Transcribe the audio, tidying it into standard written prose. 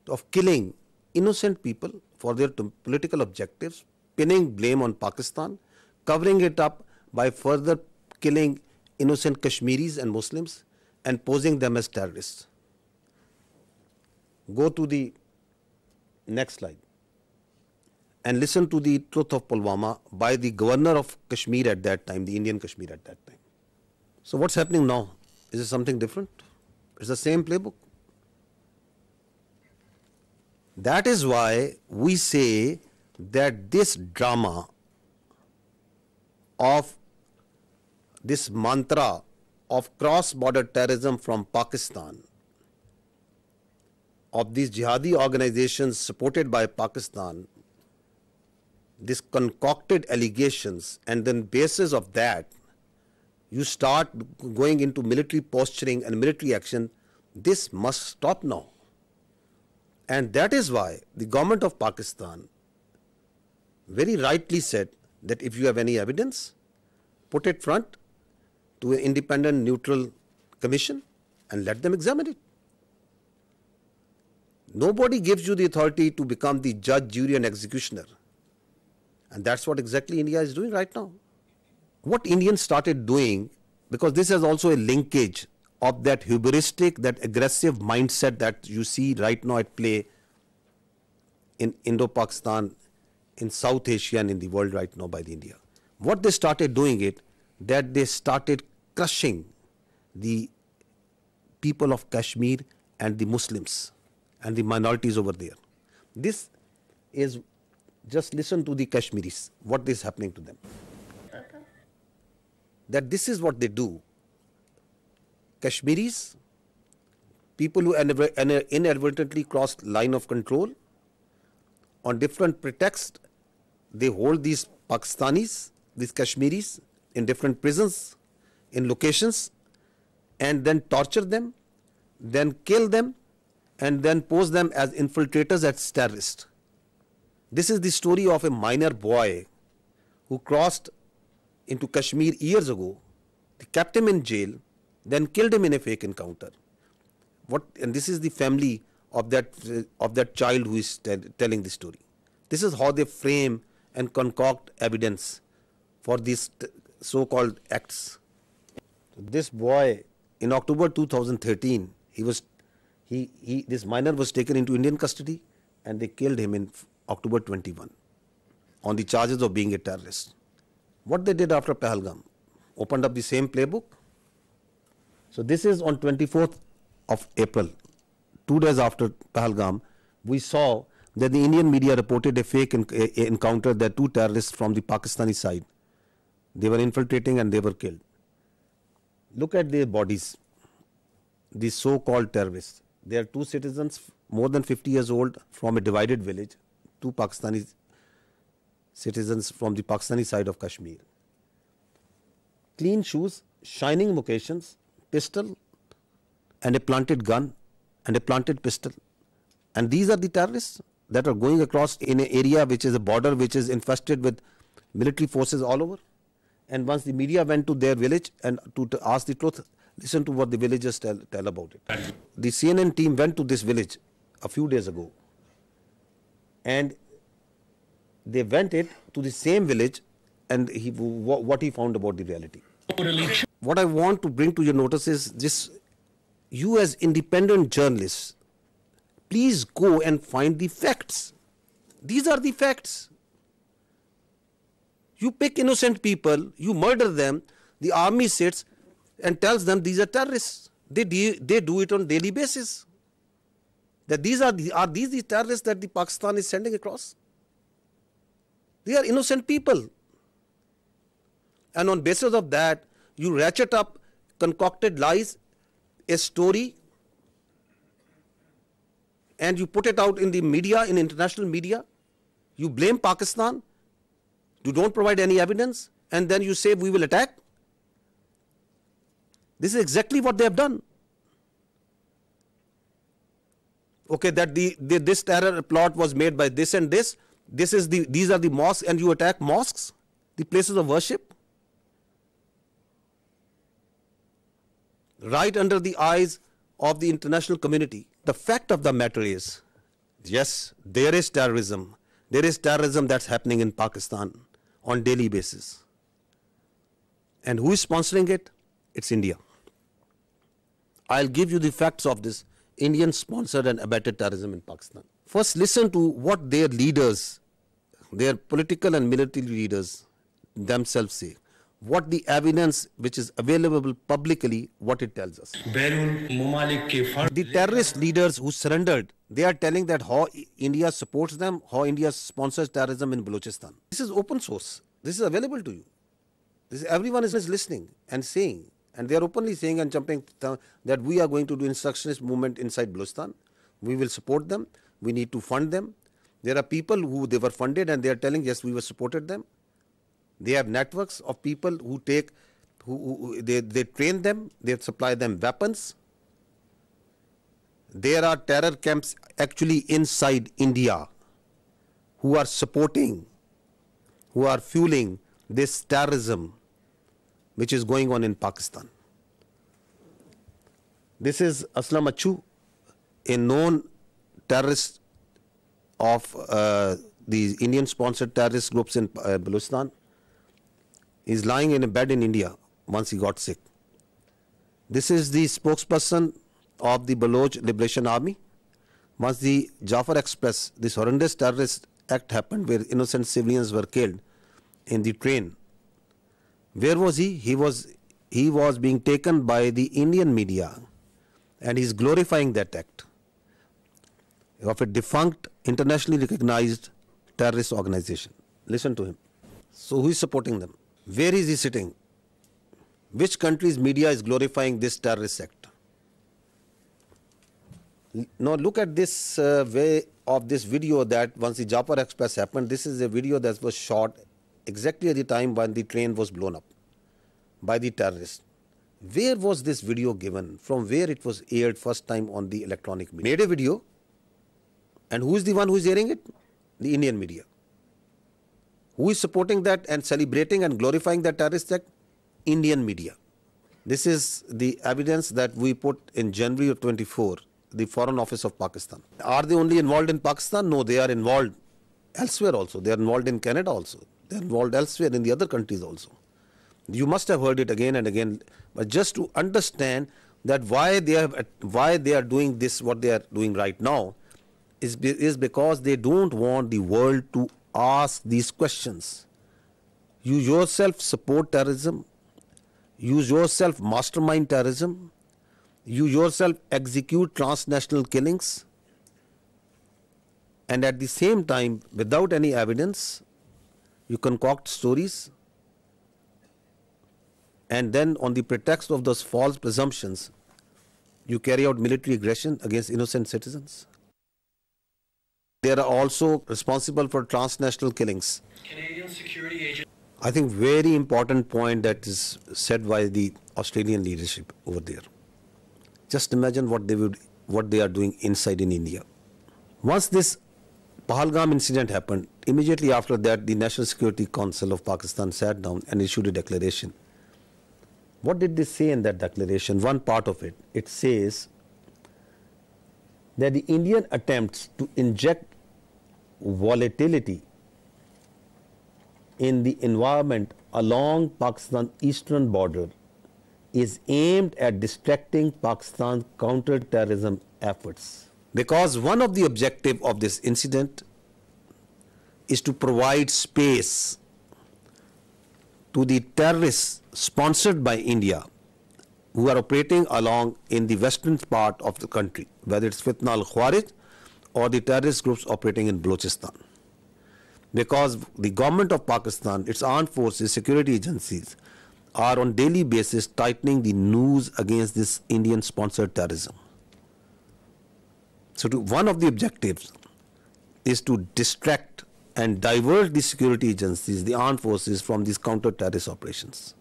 of killing innocent people for their political objectives, pinning blame on Pakistan, covering it up by further killing innocent Kashmiris and Muslims and posing them as terrorists. Go to the next slide and listen to the truth of Pulwama by the governor of Kashmir at that time, the Indian Kashmir at that time. So what's happening now? Is it something different? It's the same playbook. That is why we say that this drama of this mantra of cross-border terrorism from Pakistan, of these jihadi organizations supported by Pakistan, these concocted allegations, and then basis of that, you start going into military posturing and military action. This must stop now. And that is why the government of Pakistan very rightly said that if you have any evidence, put it front to an independent, neutral commission and let them examine it. Nobody gives you the authority to become the judge, jury and executioner. And that's what exactly India is doing right now. What Indians started doing, because this has also a linkage of that hubristic, that aggressive mindset that you see right now at play in Indo-Pakistan, in South Asia and in the world right now by the India. What they started doing it, that they started crushing the people of Kashmir and the Muslims and the minorities over there. This is, just listen to the Kashmiris, what is happening to them. That this is what they do. Kashmiris, people who inadvertently crossed line of control, on different pretexts, they hold these Pakistanis, these Kashmiris, in different prisons, in locations, and then torture them, then kill them, and then pose them as infiltrators, as terrorists. This is the story of a minor boy who crossed into Kashmir years ago. They kept him in jail, then killed him in a fake encounter. And this is the family of that child who is telling the story. This is how they frame and concoct evidence for these so-called acts. This boy, in October 2013, this minor was taken into Indian custody and they killed him in October 21 on the charges of being a terrorist. What they did after Pahalgam, opened up the same playbook. So this is on 24th of April, 2 days after Pahalgam, we saw that the Indian media reported a fake encounter that 2 terrorists from the Pakistani side, they were infiltrating and they were killed. Look at their bodies, these so-called terrorists. They are 2 citizens more than 50 years old from a divided village, 2 Pakistani citizens from the Pakistani side of Kashmir. Clean shoes, shining moccasins, pistol and a planted gun and a planted pistol. And these are the terrorists that are going across in an area which is a border which is infested with military forces all over. And once the media went to their village and to ask the truth, listen to what the villagers tell about it. The CNN team went to this village a few days ago and they went to the same village and what he found about the reality. What I want to bring to your notice is this: you as independent journalists, please go and find the facts. These are the facts. You pick innocent people, you murder them, the army sits and tells them these are terrorists. They do it on daily basis. That are these the terrorists that the Pakistan is sending across? They are innocent people. And on basis of that, you ratchet up concocted lies, a story, and you put it out in the media, in international media. You blame Pakistan. You don't provide any evidence. And then you say we will attack. This is exactly what they have done. Okay, that this terror plot was made by this and this. These are the mosques, and you attack mosques, the places of worship, right under the eyes of the international community. The fact of the matter is, Yes, there is terrorism. There is terrorism that's happening in Pakistan on daily basis. And who is sponsoring it? It's India. I'll give you the facts of this Indian sponsored and abetted terrorism in Pakistan. First, listen to what their leaders, their political and military leaders themselves say. What the evidence which is available publicly, what it tells us. The terrorist leaders who surrendered, they are telling that how India supports them, how India sponsors terrorism in Balochistan. This is open source. This is available to you. Everyone is listening and saying, and they are openly saying and jumping that we are going to do insurrectionist movement inside Balochistan. We will support them. We need to fund them. There are people who they were funded and they are telling, yes, we were supported them. They have networks of people who they train them, they supply them weapons. There are terror camps actually inside India who are supporting, who are fueling this terrorism which is going on in Pakistan. This is Aslam Achu, a known terrorist of the Indian-sponsored terrorist groups in Balochistan. He's lying in a bed in India once he got sick. This is the spokesperson of the Baloch Liberation Army. Once the Jafar Express, this horrendous terrorist act happened where innocent civilians were killed in the train. Where was he? He was being taken by the Indian media and he's glorifying that act of a defunct, internationally recognized terrorist organization. Listen to him. So who is supporting them? Where is he sitting? Which country's media is glorifying this terrorist act? Now look at this way of this video that once the Jafar Express happened, this is a video that was shot exactly at the time when the train was blown up by the terrorists. Where was this video given? From where it was aired first time on the electronic media? Made a video, and who is the one who is airing it? The Indian media. Who is supporting that and celebrating and glorifying that terrorist act? Indian media. This is the evidence that we put in January of 24, the Foreign Office of Pakistan. Are they only involved in Pakistan? No, they are involved elsewhere also. They are involved in Canada also. They are involved elsewhere in the other countries also. You must have heard it again and again, but just to understand that why they are doing this, what they are doing right now, is because they don't want the world to ask these questions. You yourself support terrorism. You yourself mastermind terrorism. You yourself execute transnational killings. And at the same time, without any evidence, you concoct stories. And then on the pretext of those false presumptions, you carry out military aggression against innocent citizens. They are also responsible for transnational killings. Canadian security agent. I think very important point that is said by the Australian leadership over there. Just imagine what they are doing inside in India. Once this Pahalgam incident happened, immediately after that the National Security Council of Pakistan sat down and issued a declaration. What did they say in that declaration? One part of it, it says that the Indian attempts to inject volatility in the environment along Pakistan's eastern border is aimed at distracting Pakistan's counter-terrorism efforts. Because one of the objectives of this incident is to provide space to the terrorists sponsored by India who are operating along in the western part of the country, whether it's Fitna al-Khawarij or the terrorist groups operating in Balochistan. Because the government of Pakistan, its armed forces, security agencies are on daily basis tightening the noose against this Indian-sponsored terrorism. So one of the objectives is to distract and divert the security agencies, the armed forces, from these counter-terrorist operations.